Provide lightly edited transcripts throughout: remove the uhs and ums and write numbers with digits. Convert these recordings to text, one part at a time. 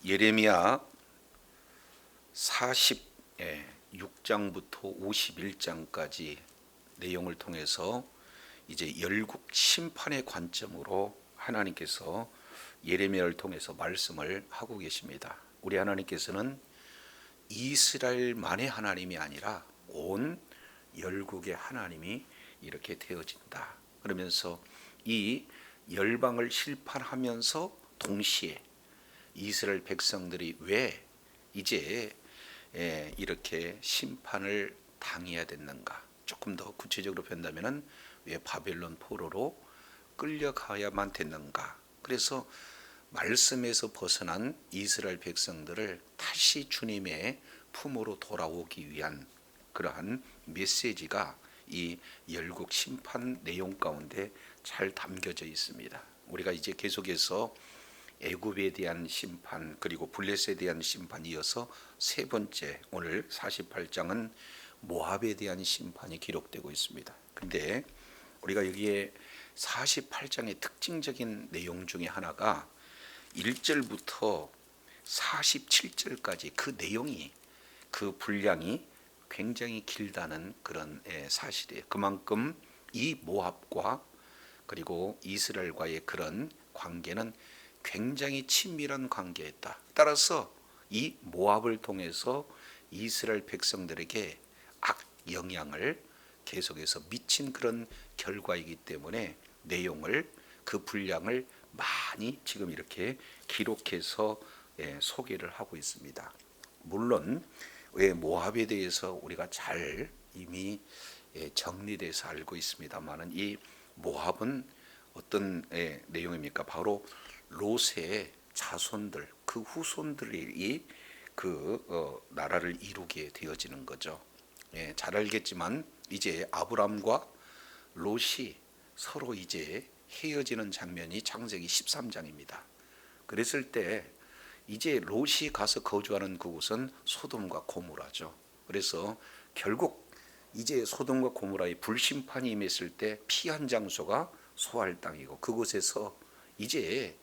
예레미야 46장부터 51장까지 내용을 통해서 이제 열국 심판의 관점으로 하나님께서 예레미야를 통해서 말씀을 하고 계십니다. 우리 하나님께서는 이스라엘만의 하나님이 아니라 온 열국의 하나님이 이렇게 되어진다. 그러면서 이 열방을 심판하면서 동시에 이스라엘 백성들이 왜 이제 이렇게 심판을 당해야 됐는가? 조금 더 구체적으로 본다면은 왜 바벨론 포로로 끌려가야만 됐는가? 그래서 말씀에서 벗어난 이스라엘 백성들을 다시 주님의 품으로 돌아오기 위한 그러한 메시지가 이 열국 심판 내용 가운데 잘 담겨져 있습니다. 우리가 이제 계속해서 애굽에 대한 심판 그리고 블레셋에 대한 심판이 이어서 세 번째 오늘 48장은 모압에 대한 심판이 기록되고 있습니다. 근데 우리가 여기에 48장의 특징적인 내용 중에 하나가 1절부터 47절까지 그 내용이 그 분량이 굉장히 길다는 그런 사실이에요. 그만큼 이 모압과 그리고 이스라엘과의 그런 관계는 굉장히 친밀한 관계였다. 따라서 이 모압을 통해서 이스라엘 백성들에게 악영향을 계속해서 미친 그런 결과이기 때문에 내용을 그 분량을 많이 지금 이렇게 기록해서 소개를 하고 있습니다. 물론 모압에 대해서 우리가 잘 이미 정리돼서 알고 있습니다만은 이 모압은 어떤 내용입니까? 바로 롯의 자손들, 그 후손들이 그 나라를 이루게 되어지는 거죠. 잘 알겠지만 이제 아브람과 롯이 서로 이제 헤어지는 장면이 창세기 13장입니다. 그랬을 때 이제 롯이 가서 거주하는 그곳은 소돔과 고모라죠. 그래서 결국 이제 소돔과 고모라의 불심판이 임했을 때 피한 장소가 소알 땅이고 그곳에서 이제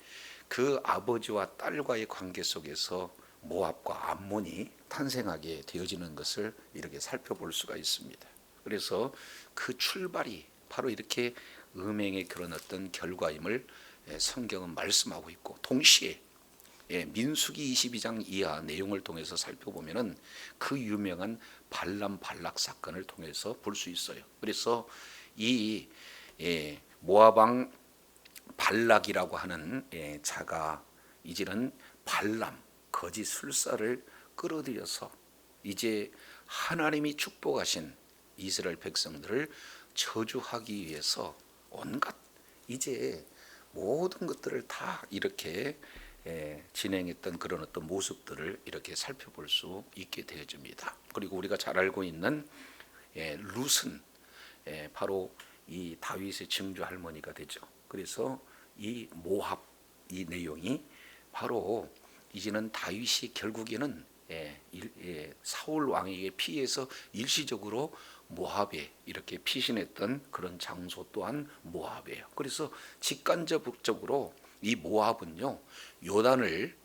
그 아버지와 딸과의 관계 속에서 모압과 암몬이 탄생하게 되어지는 것을 이렇게 살펴볼 수가 있습니다. 그래서 그 출발이 바로 이렇게 음행의 그런 어떤 결과임을 성경은 말씀하고 있고 동시에 민수기 22장 이하 내용을 통해서 살펴보면은 그 유명한 발람 발락 사건을 통해서 볼 수 있어요. 그래서 이 모압 왕 발락이라고 하는 자가 이제는 발람 거짓 술사를 끌어들여서 이제 하나님이 축복하신 이스라엘 백성들을 저주하기 위해서 온갖 이제 모든 것들을 다 이렇게 진행했던 그런 어떤 모습들을 이렇게 살펴볼 수 있게 되어집니다. 그리고 우리가 잘 알고 있는 룻은 바로 이 다윗의 증조 할머니가 되죠. 그래서 이 모압 이 내용이 바로 이제는 다윗이 결국에는 사울 왕에게 피해서 일시적으로 모압에 이렇게 피신했던 그런 장소 또한 모압이에요. 그래서 직간접적으로 이 모압은요 요단을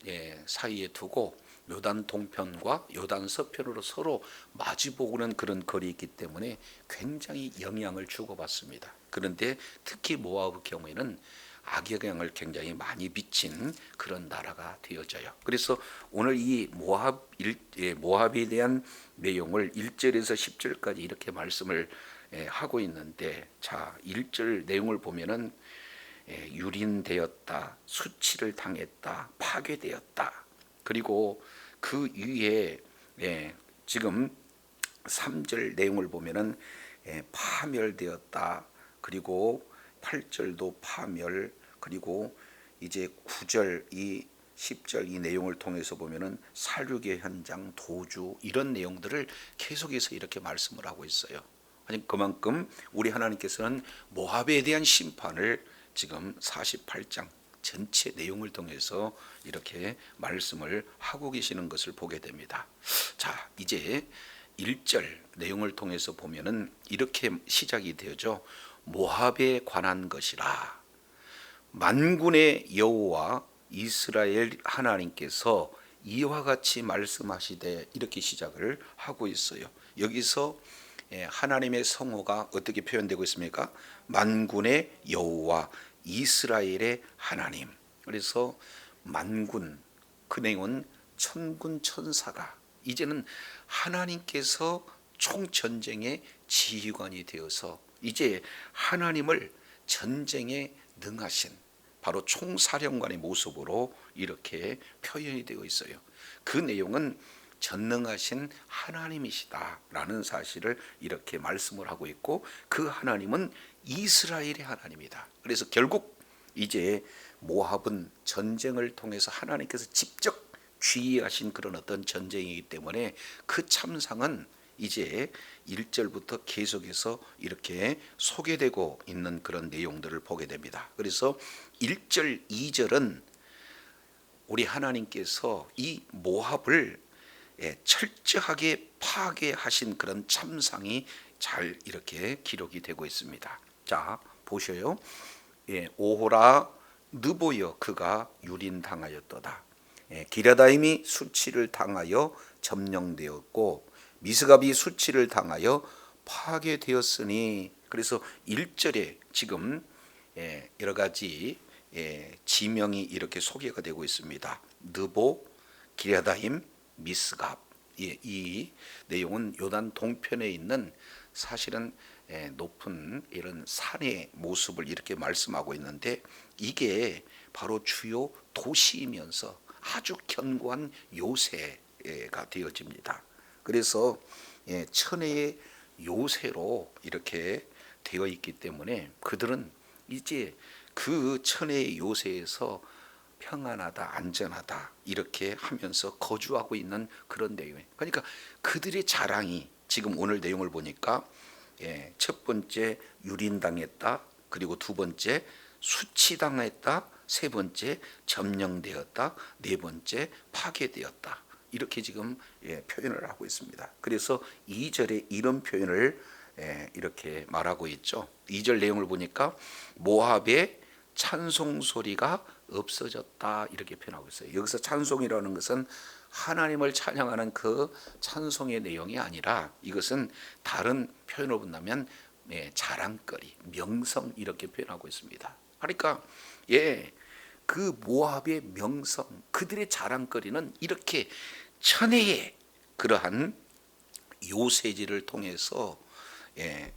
사이에 두고 요단 동편과 요단 서편으로 서로 마주보는 그런 거리에 있기 때문에 굉장히 영향을 주고받습니다. 그런데 특히 모압의 경우에는 악영향을 굉장히 많이 미친 그런 나라가 되어져요. 그래서 오늘 이 모압에 대한 내용을 1절에서 10절까지 이렇게 말씀을 하고 있는데 자 1절 내용을 보면은 유린되었다, 수치를 당했다, 파괴되었다. 그리고 그 위에 지금 3절 내용을 보면은 파멸되었다. 그리고 8절도 파멸 그리고 이제 9절 이 10절 이 내용을 통해서 보면은 살육의 현장 도주 이런 내용들을 계속해서 이렇게 말씀을 하고 있어요. 아니 그만큼 우리 하나님께서는 모압에 대한 심판을 지금 48장 전체 내용을 통해서 이렇게 말씀을 하고 계시는 것을 보게 됩니다. 자, 이제 1절 내용을 통해서 보면은 이렇게 시작이 되죠. 모압에 관한 것이라 만군의 여호와 이스라엘 하나님께서 이와 같이 말씀하시되 이렇게 시작을 하고 있어요. 여기서 하나님의 성호가 어떻게 표현되고 있습니까? 만군의 여호와 이스라엘의 하나님. 그래서 만군, 그 내용은 천군 천사가 이제는 하나님께서 총전쟁의 지휘관이 되어서 이제 하나님을 전쟁에 능하신 바로 총사령관의 모습으로 이렇게 표현이 되어 있어요. 그 내용은 전능하신 하나님이시다라는 사실을 이렇게 말씀을 하고 있고, 그 하나님은 이스라엘의 하나님이다. 그래서 결국 이제 모압은 전쟁을 통해서 하나님께서 직접 지휘하신 그런 어떤 전쟁이기 때문에 그 참상은 이제 1절부터 계속해서 이렇게 소개되고 있는 그런 내용들을 보게 됩니다. 그래서 1절, 2절은 우리 하나님께서 이 모압을 철저하게 파괴하신 그런 참상이 잘 이렇게 기록이 되고 있습니다. 자, 보셔요. 오호라 느보여 그가 유린당하였도다. 기랴다임이 수치를 당하여 점령되었고 미스갑이 수치를 당하여 파괴되었으니, 그래서 1절에 지금 여러 가지 지명이 이렇게 소개가 되고 있습니다. 느보, 기랴다임, 미스갑. 이 내용은 요단 동편에 있는 사실은 높은 이런 산의 모습을 이렇게 말씀하고 있는데, 이게 바로 주요 도시이면서 아주 견고한 요새가 되어집니다. 그래서 천혜의 요새로 이렇게 되어 있기 때문에 그들은 이제 그 천혜의 요새에서 평안하다, 안전하다 이렇게 하면서 거주하고 있는 그런 내용이에요. 그러니까 그들의 자랑이 지금 오늘 내용을 보니까 첫 번째 유린당했다, 그리고 두 번째 수치당했다, 세 번째 점령되었다, 네 번째 파괴되었다, 이렇게 지금 표현을 하고 있습니다. 그래서 2절에 이런 표현을 이렇게 말하고 있죠. 2절 내용을 보니까 모압의 찬송 소리가 없어졌다 이렇게 표현하고 있어요. 여기서 찬송이라는 것은 하나님을 찬양하는 그 찬송의 내용이 아니라 이것은 다른 표현을 본다면 자랑거리, 명성 이렇게 표현하고 있습니다. 그러니까 그 모압의 명성, 그들의 자랑거리는 이렇게 천혜의 그러한 요새지를 통해서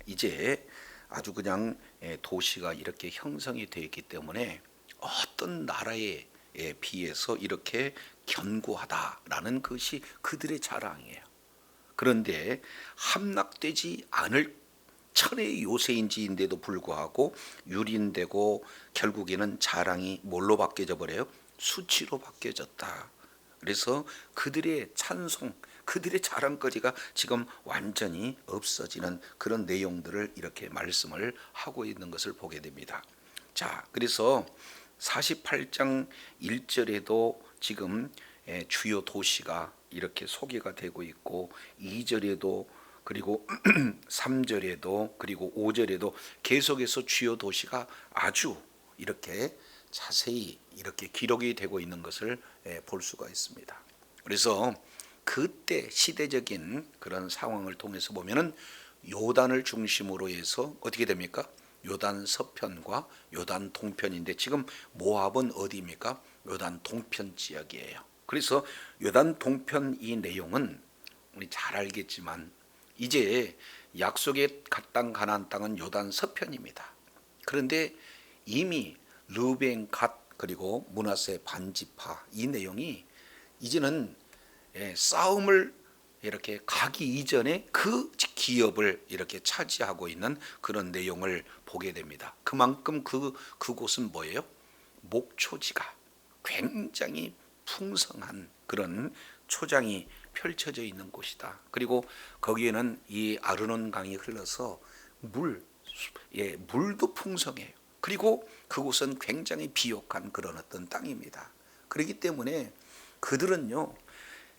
이제 아주 그냥 도시가 이렇게 형성이 되어 있기 때문에 어떤 나라에 비해서 이렇게 견고하다라는 것이 그들의 자랑이에요. 그런데 함락되지 않을 천혜의 요새인지인데도 불구하고 유린되고 결국에는 자랑이 뭘로 바뀌어져 버려요? 수치로 바뀌어졌다. 그래서 그들의 찬송, 그들의 자랑거리가 지금 완전히 없어지는 그런 내용들을 이렇게 말씀을 하고 있는 것을 보게 됩니다. 자, 그래서 48장 1절에도 지금 주요 도시가 이렇게 소개가 되고 있고 2절에도 그리고 3절에도 그리고 5절에도 계속해서 주요 도시가 아주 이렇게 자세히 이렇게 기록이 되고 있는 것을 볼 수가 있습니다. 그래서 그때 시대적인 그런 상황을 통해서 보면은 요단을 중심으로 해서 어떻게 됩니까? 요단 서편과 요단 동편인데 지금 모압은 어디입니까? 요단 동편 지역이에요. 그래서 요단 동편 이 내용은 우리 잘 알겠지만 이제 약속의 땅 가나안 땅은 요단 서편입니다. 그런데 이미 르벤, 갓 그리고 므낫세 반지파 이 내용이 이제는 싸움을 이렇게 가기 이전에 그 기업을 이렇게 차지하고 있는 그런 내용을 보게 됩니다. 그만큼 그곳은 뭐예요? 목초지가 굉장히 풍성한 그런 초장이 펼쳐져 있는 곳이다. 그리고 거기에는 이 아르논 강이 흘러서 물도 풍성해요. 그리고 그곳은 굉장히 비옥한 그런 어떤 땅입니다. 그렇기 때문에 그들은요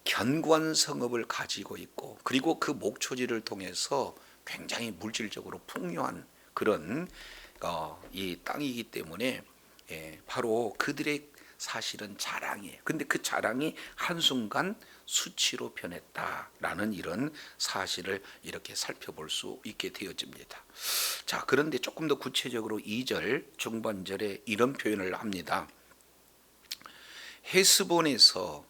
견고한 성읍을 가지고 있고 그리고 그 목초지를 통해서 굉장히 물질적으로 풍요한 그런 이 땅이기 때문에 바로 그들의 사실은 자랑이에요. 근데 그 자랑이 한순간 수치로 변했다라는 이런 사실을 이렇게 살펴볼 수 있게 되어집니다. 자, 그런데 조금 더 구체적으로 2절 중반절에 이런 표현을 합니다. 헤스본에서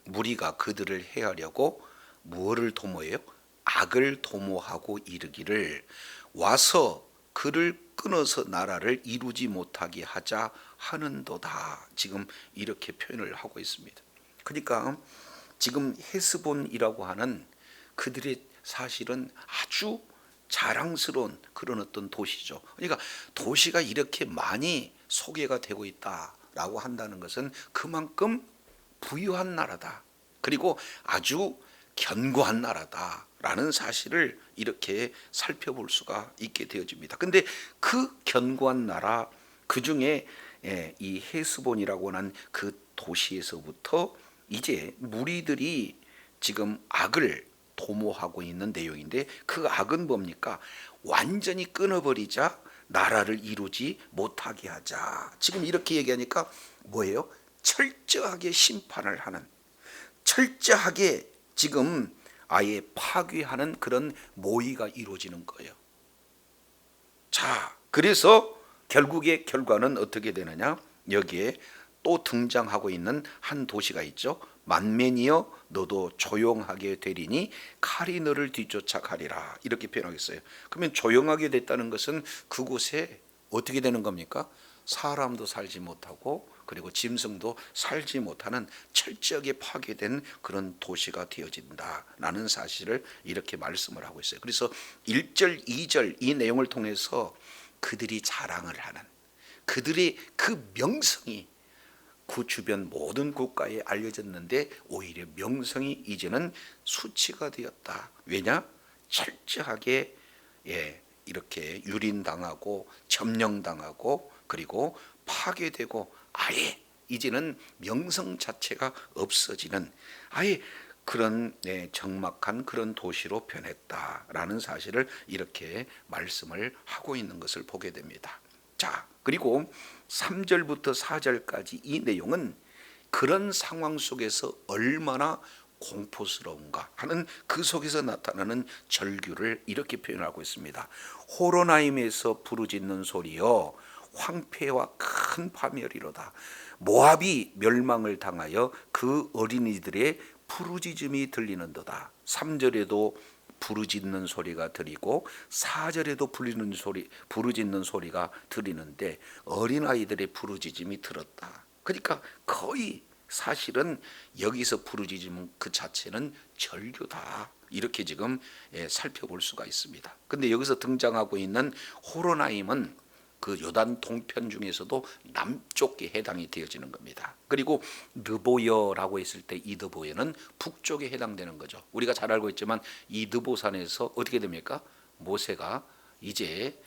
무리가 그들을 해하려고 무엇을 도모해요? 악을 도모하고 이르기를 와서 그를 끊어서 나라를 이루지 못하게 하자 하는도다. 지금 이렇게 표현을 하고 있습니다. 그러니까 지금 헤스본이라고 하는 그들의 사실은 아주 자랑스러운 그런 어떤 도시죠. 그러니까 도시가 이렇게 많이 소개가 되고 있다라고 한다는 것은 그만큼 부유한 나라다. 그리고 아주 견고한 나라다라는 사실을 이렇게 살펴볼 수가 있게 되어집니다. 근데 그 견고한 나라 그 중에 이 헤스본이라고 하는 그 도시에서부터 이제 무리들이 지금 악을 도모하고 있는 내용인데 그 악은 뭡니까? 완전히 끊어버리자 나라를 이루지 못하게 하자. 지금 이렇게 얘기하니까 뭐예요? 철저하게 심판을 하는, 철저하게 지금 아예 파괴하는 그런 모의가 이루어지는 거예요. 자, 그래서 결국의 결과는 어떻게 되느냐? 여기에 또 등장하고 있는 한 도시가 있죠. 만맨이여 너도 조용하게 되리니 칼이 너를 뒤쫓아 가리라. 이렇게 표현하겠어요. 그러면 조용하게 됐다는 것은 그곳에 어떻게 되는 겁니까? 사람도 살지 못하고 그리고 짐승도 살지 못하는 철저하게 파괴된 그런 도시가 되어진다라는 사실을 이렇게 말씀을 하고 있어요. 그래서 1절, 2절 이 내용을 통해서 그들이 자랑을 하는, 그들의 그 명성이 그 주변 모든 국가에 알려졌는데 오히려 명성이 이제는 수치가 되었다. 왜냐? 철저하게 이렇게 유린당하고 점령당하고 그리고 파괴되고 아예 이제는 명성 자체가 없어지는 아예 그런 적막한 그런 도시로 변했다라는 사실을 이렇게 말씀을 하고 있는 것을 보게 됩니다. 자, 그리고 3절부터 4절까지 이 내용은 그런 상황 속에서 얼마나 공포스러운가 하는 그 속에서 나타나는 절규를 이렇게 표현하고 있습니다. 호로나임에서 부르짖는 소리여 황폐와 큰 파멸이로다. 모압이 멸망을 당하여 그 어린이들의 부르짖음이 들리는도다. 3절에도 부르짖는 소리가 들리고 4절에도 부르짖는 소리가 들리는데 어린아이들의 부르짖음이 들었다. 그러니까 거의 사실은 여기서 부르짖음 그 자체는 절규다. 이렇게 지금 살펴볼 수가 있습니다. 근데 여기서 등장하고 있는 호로나임은 그 요단 동편 중에서도 남쪽에 해당이 되어지는 겁니다. 그리고 느보여라고 했을 때 이 느보여는 북쪽에 해당되는 거죠. 우리가 잘 알고 있지만 이 느보산에서 어떻게 됩니까? 모세가 이제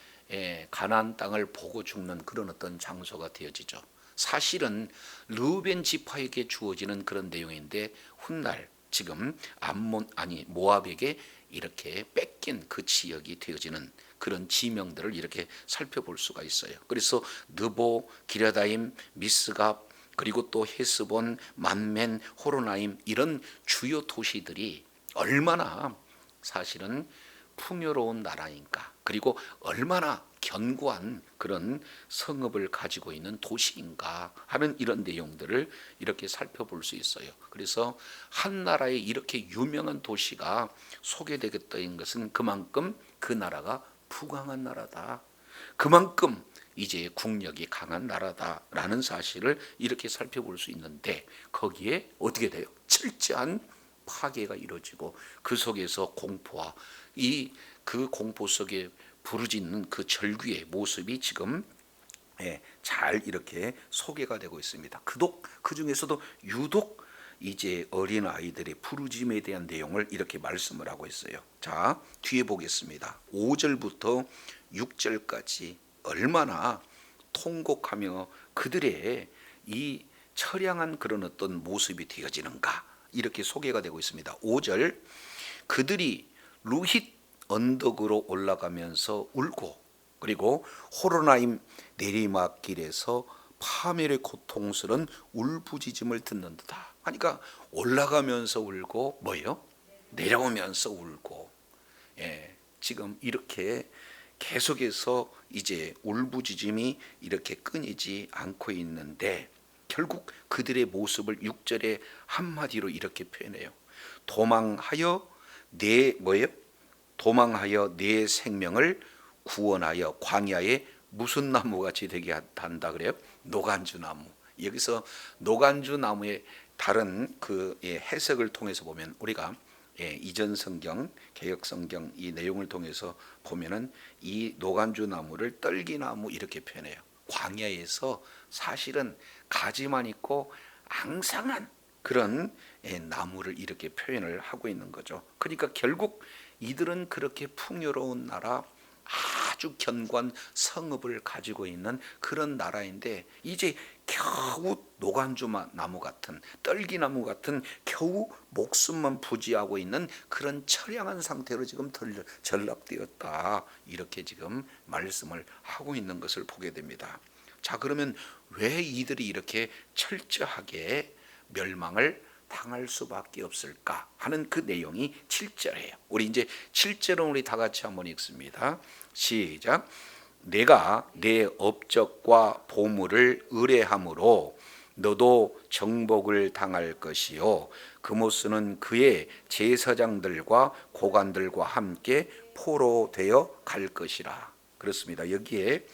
가나안 땅을 보고 죽는 그런 어떤 장소가 되어지죠. 사실은 르우벤 지파에게 주어지는 그런 내용인데 훗날 지금 모압에게 이렇게 뺏긴 그 지역이 되어지는 그런 지명들을 이렇게 살펴볼 수가 있어요. 그래서 느보, 기랴다임, 미스갑 그리고 또 헤스본, 만멘, 호로나임 이런 주요 도시들이 얼마나 사실은 풍요로운 나라인가, 그리고 얼마나 견고한 그런 성읍을 가지고 있는 도시인가 하는 이런 내용들을 이렇게 살펴볼 수 있어요. 그래서 한 나라에 이렇게 유명한 도시가 소개되겠다는 것은 그만큼 그 나라가 부강한 나라다. 그만큼 이제 국력이 강한 나라다라는 사실을 이렇게 살펴볼 수 있는데 거기에 어떻게 돼요? 철저한 파괴가 이루어지고 그 속에서 공포와 그 공포 속에 부르짖는 그 절규의 모습이 지금 잘 이렇게 소개가 되고 있습니다. 그 중에서도 유독 이제 어린 아이들의 부르짖음에 대한 내용을 이렇게 말씀을 하고 있어요. 자, 뒤에 보겠습니다. 5절부터 6절까지 얼마나 통곡하며 그들의 이 처량한 그런 어떤 모습이 되어지는가 이렇게 소개가 되고 있습니다. 5절 그들이 루힛 언덕으로 올라가면서 울고 그리고 호로나임 내리막길에서 파멸의 고통스러운 울부짖음을 듣는도다. 그러니까 올라가면서 울고 뭐예요? 내려오면서 울고. 지금 이렇게 계속해서 이제 울부짖음이 이렇게 끊이지 않고 있는데, 결국 그들의 모습을 6절에 한마디로 이렇게 표현해요. 도망하여 내 생명을 구원하여 광야에 무슨 나무같이 되게 한다 그래요? 노간주 나무. 여기서 노간주 나무의 다른 그 해석을 통해서 보면, 우리가 이전 성경, 개역 성경 이 내용을 통해서 보면은 이 노간주 나무를 떨기나무 이렇게 표현해요. 광야에서 사실은 가지만 있고 앙상한 그런 나무를 이렇게 표현을 하고 있는 거죠. 그러니까 결국 이들은 그렇게 풍요로운 나라, 아주 견고한 성읍을 가지고 있는 그런 나라인데, 이제 겨우 노간주 나무 같은, 떨기나무 같은, 겨우 목숨만 부지하고 있는 그런 처량한 상태로 지금 전락되었다, 이렇게 지금 말씀을 하고 있는 것을 보게 됩니다. 자, 그러면 왜 이들이 이렇게 철저하게 멸망을 당할 수밖에 없을까 하는 그 내용이 7절이에요. 우리 이제 7절은 우리 다 같이 한번 읽습니다. 시작. 내가 내 업적과 보물을 의뢰함으로 너도 정복을 당할 것이요 그모스는 그의 제사장들과 고관들과 함께 포로되어 갈 것이라. 그렇습니다. 여기에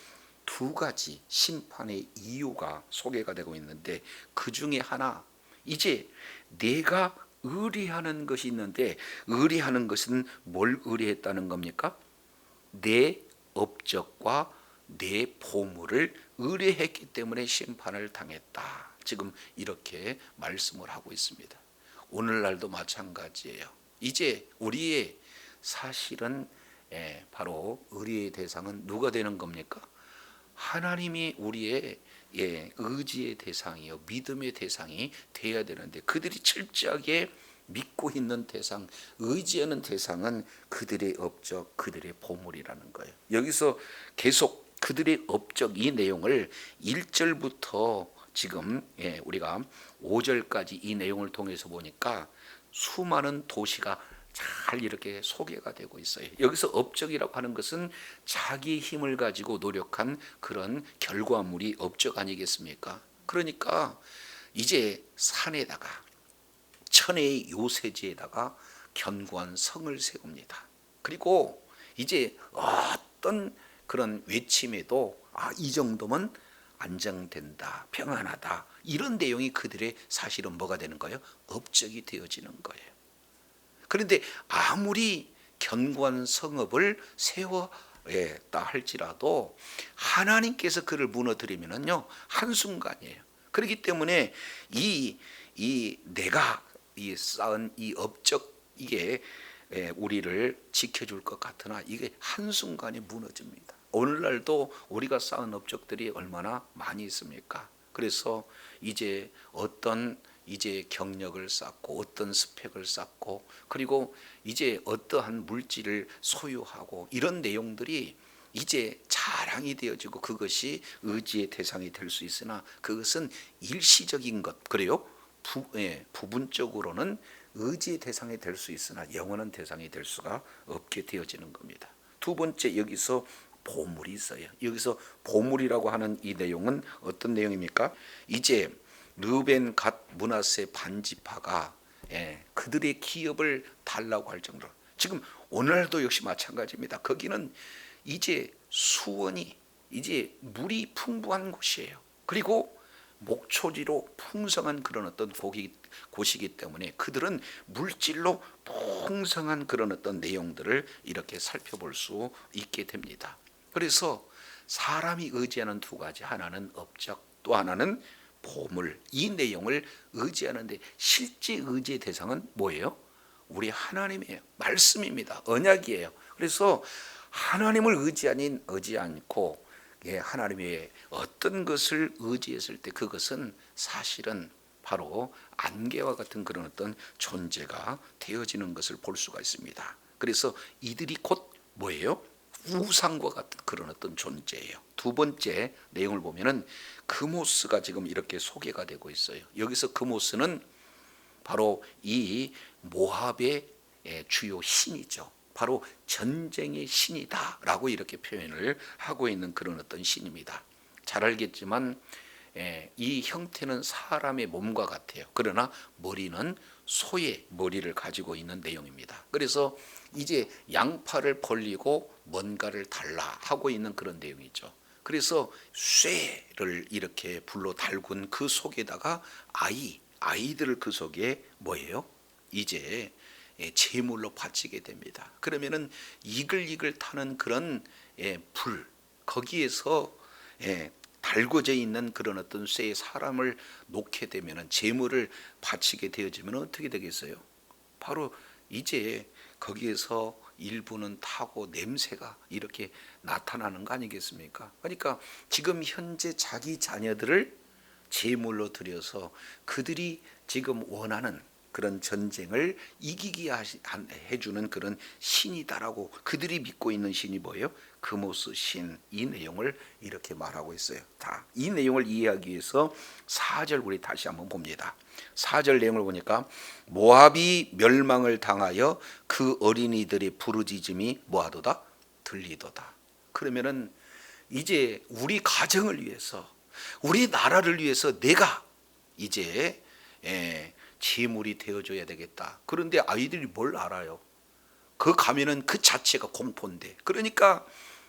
두 가지 심판의 이유가 소개가 되고 있는데, 그 중에 하나, 이제 내가 의뢰하는 것이 있는데, 의뢰하는 것은 뭘 의뢰했다는 겁니까? 내 업적과 내 보물을 의뢰했기 때문에 심판을 당했다. 지금 이렇게 말씀을 하고 있습니다. 오늘날도 마찬가지예요. 이제 우리의 사실은 바로 의뢰의 대상은 누가 되는 겁니까? 하나님이 우리의 의지의 대상이요 믿음의 대상이 되어야 되는데, 그들이 철저하게 믿고 있는 대상, 의지하는 대상은 그들의 업적, 그들의 보물이라는 거예요. 여기서 계속 그들의 업적 이 내용을 1절부터 지금 우리가 5절까지 이 내용을 통해서 보니까 수많은 도시가 잘 이렇게 소개가 되고 있어요. 여기서 업적이라고 하는 것은 자기 힘을 가지고 노력한 그런 결과물이 업적 아니겠습니까? 그러니까 이제 산에다가 천혜의 요새지에다가 견고한 성을 세웁니다. 그리고 이제 어떤 그런 외침에도 이 정도면 안정된다, 평안하다, 이런 내용이 그들의 사실은 뭐가 되는 거예요? 업적이 되어지는 거예요. 그런데 아무리 견고한 성읍을 세웠다 할지라도 하나님께서 그를 무너뜨리면은요 한순간이에요. 그렇기 때문에 내가 쌓은 이 업적, 이게 우리를 지켜줄 것 같으나 이게 한순간에 무너집니다. 오늘날도 우리가 쌓은 업적들이 얼마나 많이 있습니까? 그래서 이제 어떤 경력을 쌓고 어떤 스펙을 쌓고, 그리고 이제 어떠한 물질을 소유하고, 이런 내용들이 이제 자랑이 되어지고 그것이 의지의 대상이 될 수 있으나 그것은 일시적인 것, 그래요? 부분적으로는 의지의 대상이 될 수 있으나 영원한 대상이 될 수가 없게 되어지는 겁니다. 두 번째, 여기서 보물이 있어요. 여기서 보물이라고 하는 이 내용은 어떤 내용입니까? 이제 르벤, 갓, 므낫세 반지파가 그들의 기업을 달라고 할 정도로, 지금 오늘도 역시 마찬가지입니다. 거기는 이제 수원이, 이제 물이 풍부한 곳이에요. 그리고 목초지로 풍성한 그런 어떤 곳이기 때문에 그들은 물질로 풍성한 그런 어떤 내용들을 이렇게 살펴볼 수 있게 됩니다. 그래서 사람이 의지하는 두 가지, 하나는 업적, 또 하나는 보물, 이 내용을 의지하는데 실제 의지의 대상은 뭐예요? 우리 하나님이에요. 말씀입니다. 언약이에요. 그래서 하나님을 의지 않고 하나님의 어떤 것을 의지했을 때 그것은 사실은 바로 안개와 같은 그런 어떤 존재가 되어지는 것을 볼 수가 있습니다. 그래서 이들이 곧 뭐예요? 우상과 같은 그런 어떤 존재예요. 두 번째 내용을 보면은 그모스가 지금 이렇게 소개가 되고 있어요. 여기서 그모스는 바로 이 모압의 주요 신이죠. 바로 전쟁의 신이다라고 이렇게 표현을 하고 있는 그런 어떤 신입니다. 잘 알겠지만 이 형태는 사람의 몸과 같아요. 그러나 머리는 소의 머리를 가지고 있는 내용입니다. 그래서 이제 양팔을 벌리고 뭔가를 달라 하고 있는 그런 내용이죠. 그래서 쇠를 이렇게 불로 달군 그 속에다가 아이들을 그 속에 뭐예요? 이제 제물로 바치게 됩니다. 그러면은 이글이글 타는 그런 불 거기에서 달궈져 있는 그런 어떤 쇠에 사람을 놓게 되면은 제물을 바치게 되어지면 어떻게 되겠어요? 바로 이제 거기에서 일부는 타고 냄새가 이렇게 나타나는 거 아니겠습니까? 그러니까 지금 현재 자기 자녀들을 제물로 드려서 그들이 지금 원하는 그런 전쟁을 이기게 해주는 그런 신이다라고 그들이 믿고 있는 신이 뭐예요? 그모스 신. 이 내용을 이렇게 말하고 있어요. 이 내용을 이해하기 위해서 4절 우리 다시 한번 봅니다. 4절 내용을 보니까 모압이 멸망을 당하여 그 어린이들의 부르짖음이 뭐하도다? 들리도다. 그러면은 이제 우리 가정을 위해서 우리 나라를 위해서 내가 이제 제물이 되어줘야 되겠다. 그런데 아이들이 뭘 알아요? 그 가면은 그 자체가 공포인데. 그러니까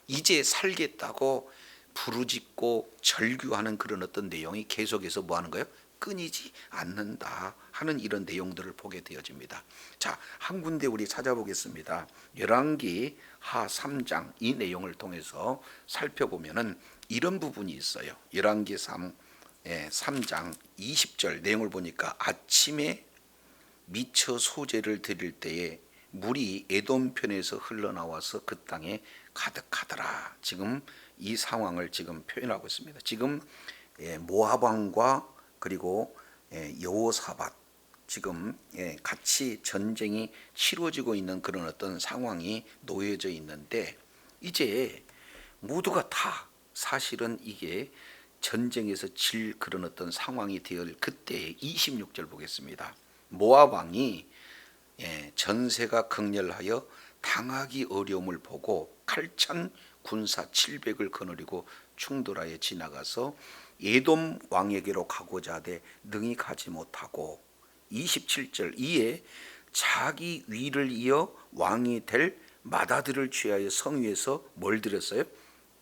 이제 살겠다고 부르짖고 절규하는 그런 어떤 내용이 계속해서 뭐 하는 거예요? 끊이지 않는다 하는 이런 내용들을 보게 되어집니다. 자, 한 군데 우리 찾아보겠습니다. 열왕기 하 3장 이 내용을 통해서 살펴보면은 이런 부분이 있어요. 열왕기 3장 20절 내용을 보니까 아침에 미처 소제를 드릴 때에 물이 에돔 편에서 흘러나와서 그 땅에 가득하더라. 지금 이 상황을 지금 표현하고 있습니다. 지금 모압 왕과 그리고 여호사밧 지금 같이 전쟁이 치러지고 있는 그런 어떤 상황이 놓여져 있는데 이제 모두가 다 사실은 이게 전쟁에서 질 그런 어떤 상황이 되을 그때 26절 보겠습니다. 모압 왕이 전세가 극렬하여 당하기 어려움을 보고 칼찬 군사 700을 거느리고 충돌하여 지나가서 에돔 왕에게로 가고자 하되 능히 가지 못하고 27절 이에 자기 위를 이어 왕이 될 맏아들을 취하여 성 위에서 뭘 드렸어요?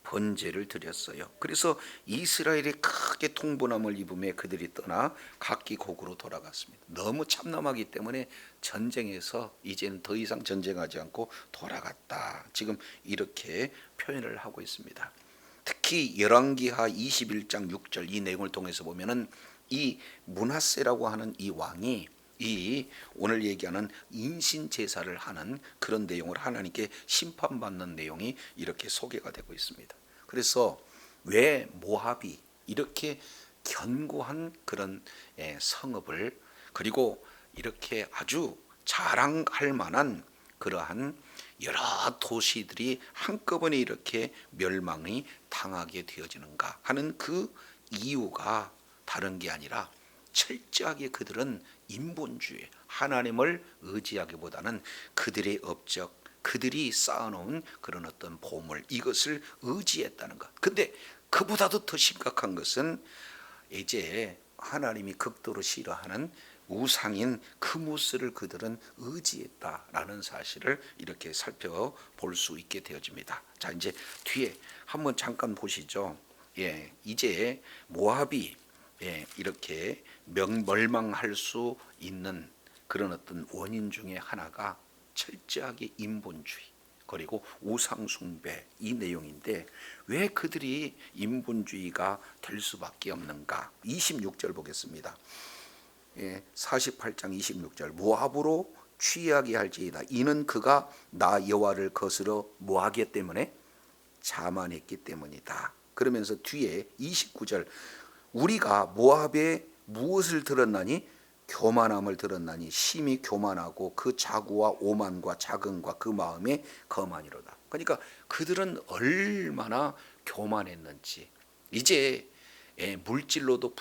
번제를 드렸어요. 그래서 이스라엘이 크게 통분함을 입음에 그들이 떠나 각기 곡으로 돌아갔습니다. 너무 참남하기 때문에 전쟁에서 이제는 더 이상 전쟁하지 않고 돌아갔다. 지금 이렇게 표현을 하고 있습니다. 특히 열왕기하 21장 6절 이 내용을 통해서 보면은 이 므낫세라고 하는 이 왕이 이 오늘 얘기하는 인신 제사를 하는 그런 내용을 하나님께 심판받는 내용이 이렇게 소개가 되고 있습니다. 그래서 왜 모압이 이렇게 견고한 그런 성읍을 그리고 이렇게 아주 자랑할 만한 그러한 여러 도시들이 한꺼번에 이렇게 멸망이 당하게 되어지는가 하는 그 이유가 다른 게 아니라 철저하게 그들은 인본주의 하나님을 의지하기보다는 그들의 업적 그들이 쌓아놓은 그런 어떤 보물 이것을 의지했다는 것. 근데 그보다도 더 심각한 것은 이제 하나님이 극도로 싫어하는 우상인 그모스를 그들은 의지했다라는 사실을 이렇게 살펴볼 수 있게 되어집니다. 자, 이제 뒤에 한번 잠깐 보시죠. 이제 모압이 이렇게 멸망할 수 있는 그런 어떤 원인 중에 하나가 철저하게 인본주의 그리고 우상숭배 이 내용인데 왜 그들이 인본주의가 될 수밖에 없는가? 26절 보겠습니다. 48장 26절 모압으로 취하게 할지이다. 이는 그가 나 여호와를 거스러 뭐하기 때문에 자만했기 때문이다. 그러면서 뒤에 29절 우리가 모압에 무엇을 들었나니 교만함을 들었나니 심히 교만하고 그 자구와 오만과 자긍과 그 마음에 거만이로다. 그러니까 그들은 얼마나 교만했는지, 이제 물질로도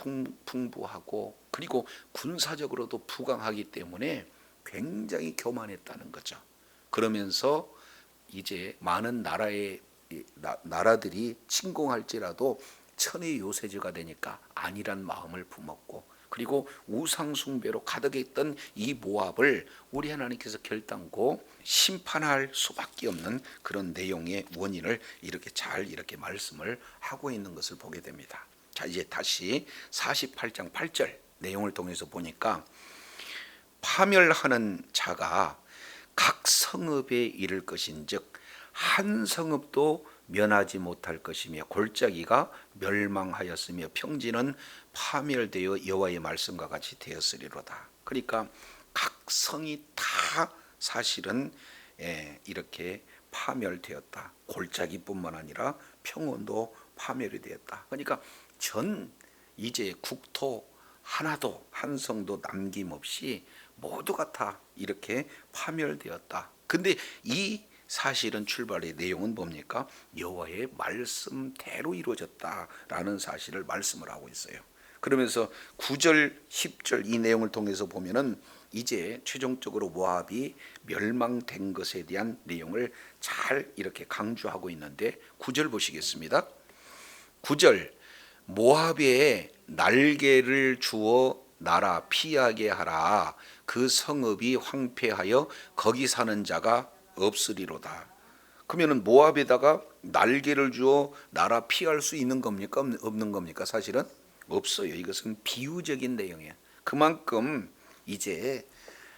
풍부하고 그리고 군사적으로도 부강하기 때문에 굉장히 교만했다는 거죠. 그러면서 이제 많은 나라들이 침공할지라도 천의 요새주가 되니까 안일한 마음을 품었고, 그리고 우상 숭배로 가득했던 이 모압을 우리 하나님께서 결단코 심판할 수밖에 없는 그런 내용의 원인을 이렇게 잘 이렇게 말씀을 하고 있는 것을 보게 됩니다. 자, 이제 다시 48장 8절 내용을 통해서 보니까 파멸하는 자가 각 성읍에 이를 것인즉 한 성읍도 면하지 못할 것이며 골짜기가 멸망하였으며 평지는 파멸되어 여호와의 말씀과 같이 되었으리로다. 그러니까 각 성이 다 사실은 이렇게 파멸되었다. 골짜기뿐만 아니라 평원도 파멸이 되었다. 그러니까 전 이제 국토 하나도 한 성도 남김없이 모두가 다 이렇게 파멸되었다. 근데 이 사실은 출발의 내용은 뭡니까? 여호와의 말씀대로 이루어졌다라는 사실을 말씀을 하고 있어요. 그러면서 9절, 10절 이 내용을 통해서 보면은 이제 최종적으로 모압이 멸망된 것에 대한 내용을 잘 이렇게 강조하고 있는데 9절 보시겠습니다. 9절 모압에 날개를 주어 나라 피하게 하라. 그 성읍이 황폐하여 거기 사는 자가 없으리로다. 그러면은 모압에다가 날개를 주어 나라 피할 수 있는 겁니까? 없는 겁니까? 사실은 없어요. 이것은 비유적인 내용이에요. 그만큼 이제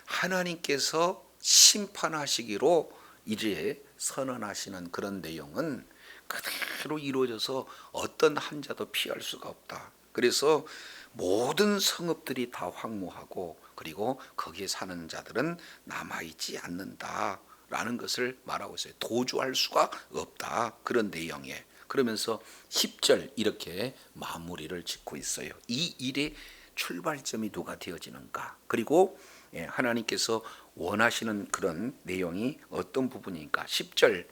하나님께서 심판하시기로 이제 선언하시는 그런 내용은 그대로 이루어져서 어떤 한 자도 피할 수가 없다. 그래서 모든 성읍들이 다 황무하고 그리고 거기에 사는 자들은 남아있지 않는다라는 것을 말하고 있어요. 도주할 수가 없다. 그런 내용이에요. 그러면서 10절 이렇게 마무리를 짓고 있어요. 이 일의 출발점이 누가 되어지는가? 그리고 하나님께서 원하시는 그런 내용이 어떤 부분인가? 10절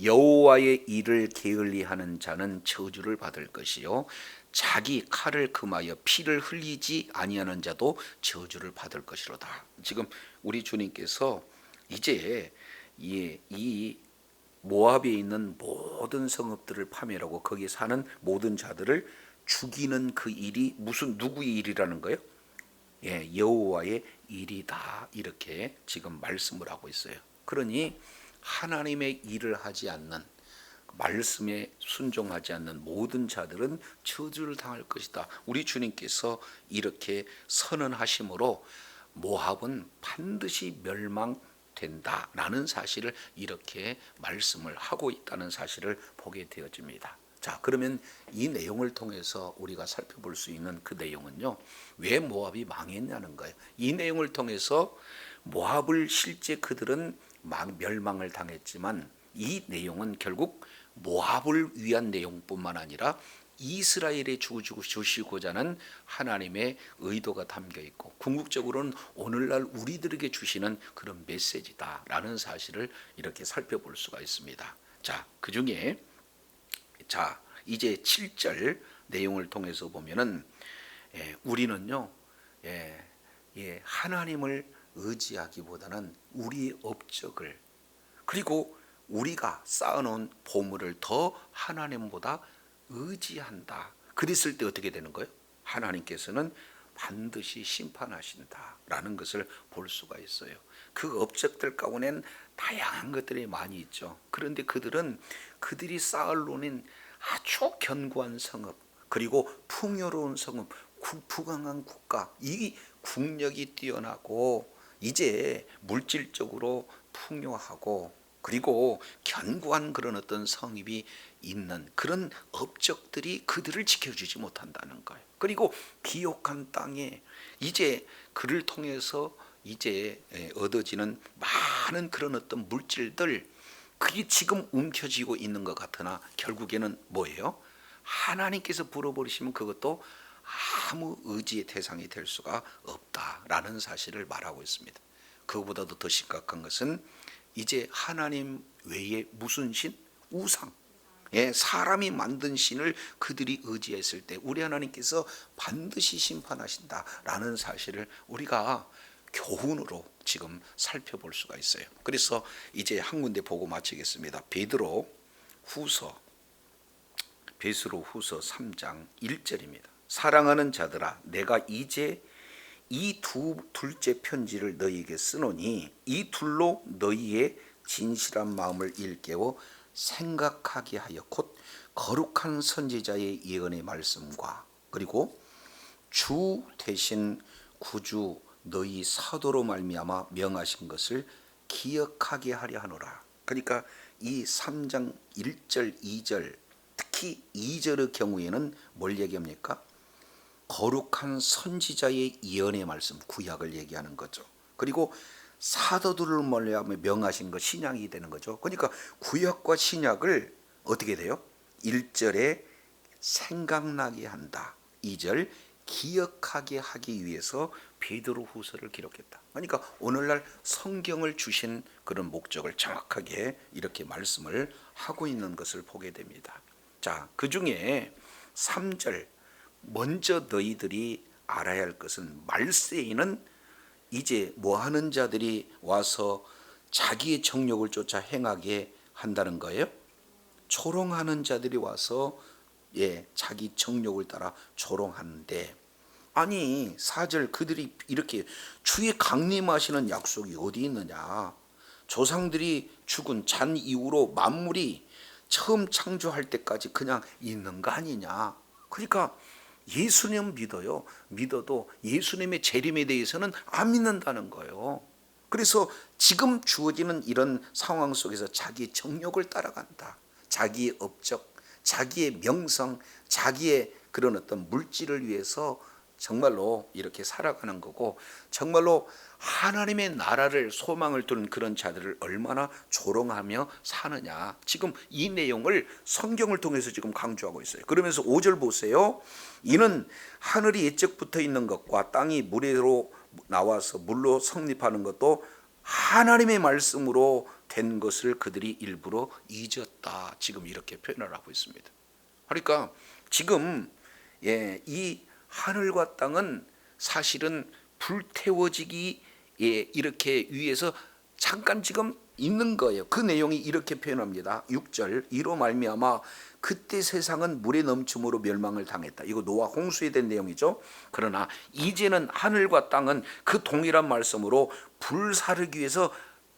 여호와의 일을 게을리하는 자는 저주를 받을 것이요 자기 칼을 금하여 피를 흘리지 아니하는 자도 저주를 받을 것이로다. 지금 우리 주님께서 이제 이 모압에 있는 모든 성읍들을 파멸하고 거기에 사는 모든 자들을 죽이는 그 일이 무슨 누구의 일이라는 거예요? 여호와의 일이다. 이렇게 지금 말씀을 하고 있어요. 그러니 하나님의 일을 하지 않는, 말씀에 순종하지 않는 모든 자들은 저주를 당할 것이다. 우리 주님께서 이렇게 선언하심으로 모압은 반드시 멸망된다라는 사실을 이렇게 말씀을 하고 있다는 사실을 보게 되어집니다. 자, 그러면 이 내용을 통해서 우리가 살펴볼 수 있는 그 내용은요, 왜 모압이 망했냐는 거예요. 이 내용을 통해서 모압을 실제 그들은 멸망을 당했지만 이 내용은 결국 모압을 위한 내용뿐만 아니라 이스라엘에 주시고자 하는 하나님의 의도가 담겨 있고 궁극적으로는 오늘날 우리들에게 주시는 그런 메시지다라는 사실을 이렇게 살펴볼 수가 있습니다. 자, 그 중에 이제 7절 내용을 통해서 보면은 우리는요 하나님을 의지하기보다는 우리의 업적을 그리고 우리가 쌓아놓은 보물을 더 하나님보다 의지한다. 그랬을 때 어떻게 되는 거예요? 하나님께서는 반드시 심판하신다라는 것을 볼 수가 있어요. 그 업적들 가운데는 다양한 것들이 많이 있죠. 그런데 그들이 쌓아놓은 아주 견고한 성읍 그리고 풍요로운 성읍, 부강한 국가, 이 국력이 뛰어나고 이제 물질적으로 풍요하고 그리고 견고한 그런 어떤 성읍이 있는 그런 업적들이 그들을 지켜주지 못한다는 거예요. 그리고 비옥한 땅에 이제 그를 통해서 이제 얻어지는 많은 그런 어떤 물질들, 그게 지금 움켜쥐고 있는 것 같으나 결국에는 뭐예요? 하나님께서 불어버리시면 그것도 아무 의지의 대상이 될 수가 없다라는 사실을 말하고 있습니다. 그거보다도 더 심각한 것은 이제 하나님 외에 무슨 신? 우상. 예, 사람이 만든 신을 그들이 의지했을 때 우리 하나님께서 반드시 심판하신다라는 사실을 우리가 교훈으로 지금 살펴볼 수가 있어요. 그래서 이제 한 군데 보고 마치겠습니다. 베드로 후서 3장 1절입니다. 사랑하는 자들아, 내가 이제 이 둘째 편지를 너희에게 쓰노니 이 둘로 너희의 진실한 마음을 일깨워 생각하게 하여 곧 거룩한 선지자의 예언의 말씀과 그리고 주 대신 구주 너희 사도로 말미암아 명하신 것을 기억하게 하려 하노라. 그러니까 이 3장 1절 2절 특히 2절의 경우에는 뭘 얘기합니까? 거룩한 선지자의 예언의 말씀, 구약을 얘기하는 거죠. 그리고 사도들을 말미암아 명하신 것, 신약이 되는 거죠. 그러니까 구약과 신약을 어떻게 돼요? 1절에 생각나게 한다, 2절 기억하게 하기 위해서 베드로 후서를 기록했다. 그러니까 오늘날 성경을 주신 그런 목적을 정확하게 이렇게 말씀을 하고 있는 것을 보게 됩니다. 자, 그 중에 3절 먼저 너희들이 알아야 할 것은 말세에는 이제 뭐하는 자들이 와서 자기의 정욕을 쫓아 행하게 한다는 거예요. 조롱하는 자들이 와서 자기 정욕을 따라 조롱하는데, 아니 4절 그들이 이렇게 주의 강림하시는 약속이 어디 있느냐. 조상들이 죽은 잔 이후로 만물이 처음 창조할 때까지 그냥 있는 거 아니냐. 그러니까 예수님 믿어도 예수님의 재림에 대해서는 안 믿는다는 거예요. 그래서 지금 주어지는 이런 상황 속에서 자기 정욕을 따라간다. 자기의 업적, 자기의 명성, 자기의 그런 어떤 물질을 위해서 정말로 이렇게 살아가는 거고, 정말로 하나님의 나라를 소망을 두는 그런 자들을 얼마나 조롱하며 사느냐. 지금 이 내용을 성경을 통해서 지금 강조하고 있어요. 그러면서 5절 보세요. 이는 하늘이 옛적부터 있는 것과 땅이 물에로 나와서 물로 성립하는 것도 하나님의 말씀으로 된 것을 그들이 일부러 잊었다. 지금 이렇게 표현을 하고 있습니다. 그러니까 지금 이 하늘과 땅은 사실은 불태워지기 이렇게 위해서 잠깐 지금 있는 거예요. 그 내용이 이렇게 표현합니다. 6절 이로 말미암아 그때 세상은 물의 넘침으로 멸망을 당했다. 이거 노아 홍수에 된 내용이죠. 그러나 이제는 하늘과 땅은 그 동일한 말씀으로 불사르기 위해서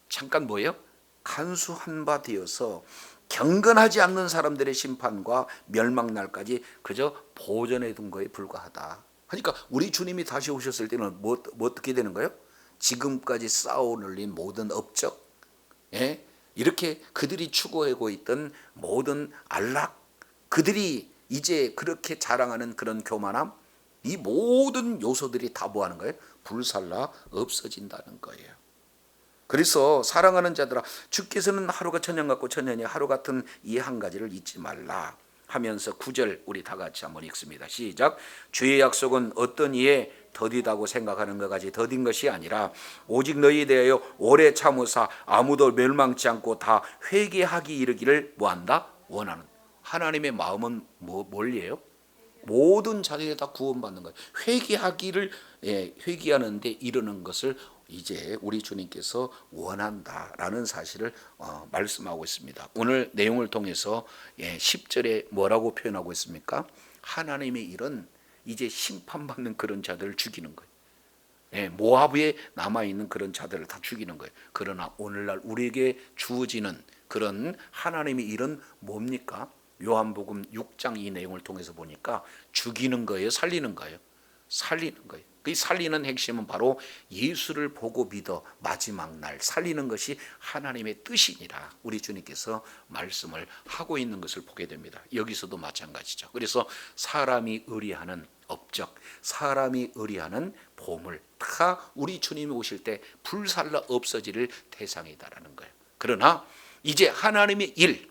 잠깐 뭐예요? 간수한 바 되어서 경건하지 않는 사람들의 심판과 멸망날까지 그저 보존해 둔 거에 불과하다. 그러니까 우리 주님이 다시 오셨을 때는 뭐 어떻게 되는 거예요? 지금까지 쌓아올린 모든 업적, 이렇게 그들이 추구하고 있던 모든 안락, 그들이 이제 그렇게 자랑하는 그런 교만함, 이 모든 요소들이 다 뭐하는 거예요? 불살라 없어진다는 거예요. 그래서 사랑하는 자들아, 주께서는 하루가 천년 같고 천년이 하루 같은 이 한 가지를 잊지 말라 하면서 9절 우리 다 같이 한번 읽습니다. 시작. 주의 약속은 어떤 이에 더디다고 생각하는 것까지 더딘 것이 아니라 오직 너희에 대하여 오래 참으사 아무도 멸망치 않고 다 회개하기 이르기를 뭐한다? 원하는. 하나님의 마음은 뭘예요? 모든 자들이 다 구원받는 거예요. 회개하기를 회개하는데 이르는 것을 이제 우리 주님께서 원한다라는 사실을 말씀하고 있습니다. 오늘 내용을 통해서 10절에 뭐라고 표현하고 있습니까? 하나님의 일은 이제 심판받는 그런 자들을 죽이는 거예요. 모압에 남아있는 그런 자들을 다 죽이는 거예요. 그러나 오늘날 우리에게 주어지는 그런 하나님의 일은 뭡니까? 요한복음 6장 이 내용을 통해서 보니까 죽이는 거예요? 살리는 거예요? 살리는 거예요. 그 살리는 핵심은 바로 예수를 보고 믿어 마지막 날 살리는 것이 하나님의 뜻이니라 우리 주님께서 말씀을 하고 있는 것을 보게 됩니다. 여기서도 마찬가지죠. 그래서 사람이 의리하는 업적, 사람이 의리하는 보물 다 우리 주님이 오실 때 불살라 없어질 대상이다라는 거예요. 그러나 이제 하나님의 일,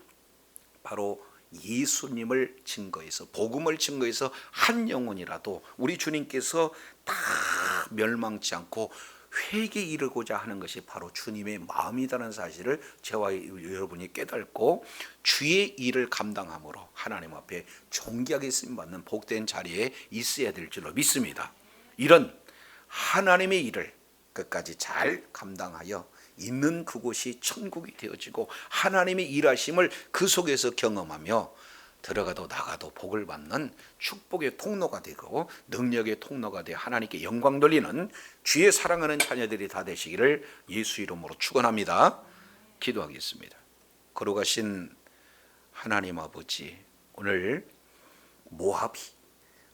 바로 예수님을 증거해서 복음을 증거해서 한 영혼이라도 우리 주님께서 다 멸망치 않고 회개에 이르고자 하는 것이 바로 주님의 마음이라는 사실을 저와 여러분이 깨닫고 주의 일을 감당함으로 하나님 앞에 존귀하게 쓰임받는 복된 자리에 있어야 될 줄로 믿습니다. 이런 하나님의 일을 끝까지 잘 감당하여 있는 그곳이 천국이 되어지고 하나님의 일하심을 그 속에서 경험하며 들어가도 나가도 복을 받는 축복의 통로가 되고 능력의 통로가 되어 하나님께 영광 돌리는 주의 사랑하는 자녀들이 다 되시기를 예수 이름으로 축원합니다. 기도하겠습니다. 거룩하신 하나님 아버지, 오늘 모압이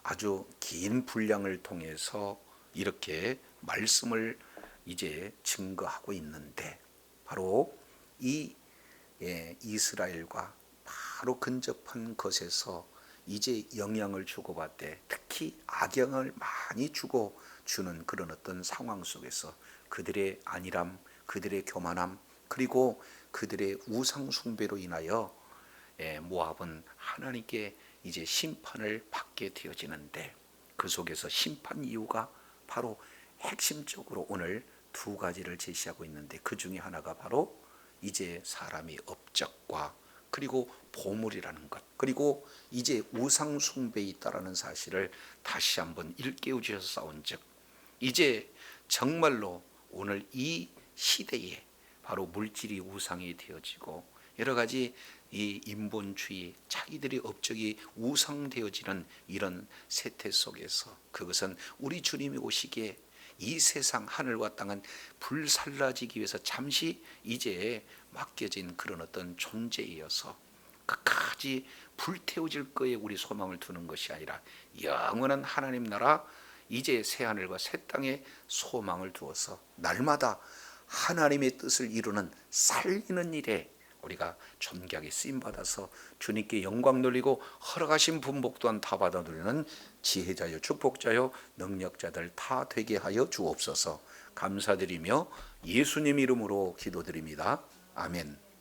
아주 긴 분량을 통해서 이렇게 말씀을 이제 증거하고 있는데 바로 이 이스라엘과 바로 근접한 것에서 이제 영향을 주고받되 특히 악영을 많이 주는 그런 어떤 상황 속에서 그들의 안일함, 그들의 교만함, 그리고 그들의 우상 숭배로 인하여 모압은 하나님께 이제 심판을 받게 되어지는데 그 속에서 심판 이유가 바로 핵심적으로 오늘 두 가지를 제시하고 있는데 그 중에 하나가 바로 이제 사람의 업적과 그리고 보물이라는 것, 그리고 이제 우상 숭배에 있다라는 사실을 다시 한번 일깨워 주셔서 싸운즉 이제 정말로 오늘 이 시대에 바로 물질이 우상이 되어지고 여러 가지 이 인본주의, 자기들의 업적이 우상되어지는 이런 세태 속에서 그것은 우리 주님이 오시기에 이 세상 하늘과 땅은 불살라지기 위해서 잠시 이제 맡겨진 그런 어떤 존재이어서 끝까지 불태워질 거에 우리 소망을 두는 것이 아니라 영원한 하나님 나라 이제 새하늘과 새 땅에 소망을 두어서 날마다 하나님의 뜻을 이루는 살리는 일에 우리가 존귀하게 쓰임받아서 주님께 영광 돌리고 허락하신 분복 또한 다 받아 누리는 지혜자요 축복자요 능력자들 다 되게 하여 주옵소서. 감사드리며 예수님 이름으로 기도드립니다. 아멘.